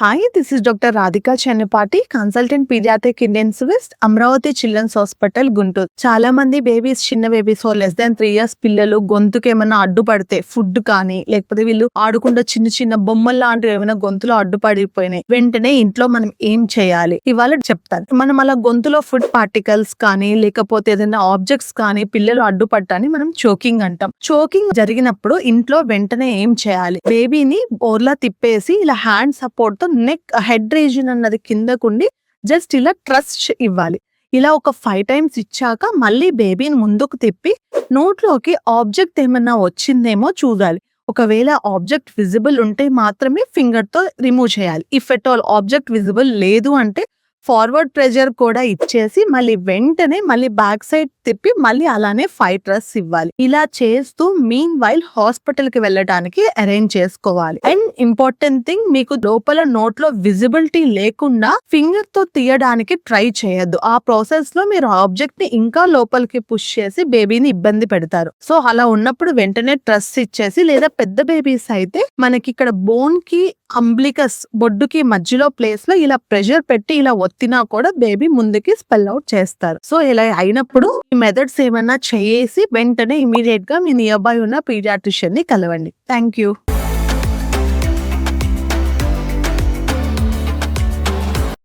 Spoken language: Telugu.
Hi, this is doctor Radhika Chennapati, consultant paediatric intensivist, Amaravati children's hospital, Guntur. చాలా మంది బేబీస్, చిన్న బేబీస్ లెస్ దాన్ 3 years పిల్లలు గొంతుకు ఏమైనా అడ్డుపడితే, ఫుడ్ కానీ లేకపోతే వీళ్ళు ఆడుకుంటే చిన్న చిన్న బొమ్మలు లాంటివి ఏమైనా గొంతులో అడ్డుపడిపోయినాయి, వెంటనే ఇంట్లో మనం ఏం చేయాలి ఇవాళ చెప్తాను. మనం అలా గొంతులో ఫుడ్ పార్టికల్స్ కానీ లేకపోతే ఏదైనా ఆబ్జెక్ట్స్ కానీ పిల్లలు అడ్డుపట్టాన్ని మనం చోకింగ్ అంటాం. చోకింగ్ జరిగినప్పుడు ఇంట్లో వెంటనే ఏం చేయాలి? బేబీని బోర్లా తిప్పేసి ఇలా హ్యాండ్ సపోర్ట్ తో నెక్ హెడ్ రీజన్ అన్నది కిందకుండి జస్ట్ ఇలా ట్రస్ట్ ఇవ్వాలి. ఇలా ఒక 5 times ఇచ్చాక మళ్ళీ బేబీని ముందుకు తిప్పి నోట్లోకి ఆబ్జెక్ట్ ఏమన్నా వచ్చిందేమో చూడాలి. ఒకవేళ ఆబ్జెక్ట్ విజిబుల్ ఉంటే మాత్రమే ఫింగర్ తో రిమూవ్ చేయాలి. If at all object visible లేదు అంటే ఫార్వర్డ్ ప్రెజర్ కూడా ఇచ్చేసి మళ్ళీ వెంటనే మళ్ళీ బ్యాక్ సైడ్ తిప్పి మళ్ళీ అలానే 5 thrusts ఇవ్వాలి. ఇలా చేస్తూ మీన్ వైల్ హాస్పిటల్ కి వెళ్ళడానికి అరేంజ్ చేసుకోవాలి. అండ్ ఇంపార్టెంట్ థింగ్, మీకు లోపల నోట్లో విజిబిలిటీ లేకుండా ఫింగర్ తో తీయడానికి ట్రై చేయొద్దు. ఆ ప్రాసెస్ లో మీరు ఆబ్జెక్ట్ ని ఇంకా లోపలికి పుష్ చేసి బేబీని ఇబ్బంది పెడతారు. సో అలా ఉన్నప్పుడు వెంటనే ట్రస్ట్ ఇచ్చేసి, లేదా పెద్ద బేబీస్ అయితే మనకి ఇక్కడ బోన్ కి అంబ్లికస్ బొడ్డుకి మధ్యలో ప్లేస్ లో ఇలా ప్రెషర్ పెట్టి ఇలా ఒత్తినా కూడా బేబీ ముందుకి స్పెల్ అవుట్ చేస్తారు. సో ఇలా అయినప్పుడు ఈ మెథడ్స్ ఏమైనా చేసి వెంటనే ఇమీడియట్ గా మీ నియర్ బై ఉన్న పీడియాట్రిషియన్ ని కలవండి. Thank you.